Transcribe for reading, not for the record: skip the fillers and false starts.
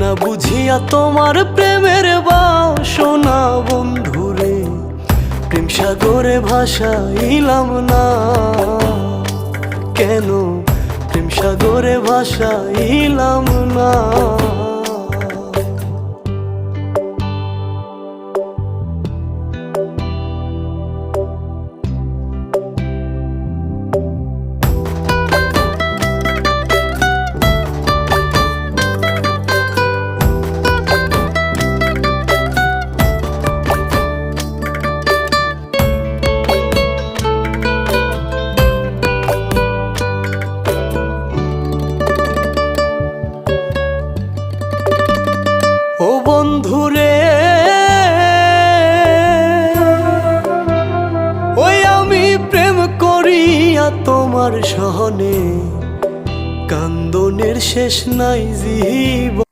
না বুঝিয়া তোমার প্রেমের বাসনা বন্ধুরে, প্রেম সাগরে ভাসাইলাম না কেন, প্রেম সাগরে ভাসাইলাম না। ও বন্ধুরে, ওই আমি প্রেম করিয়া তোমার সহনে, কান্দনের শেষ নাই জীব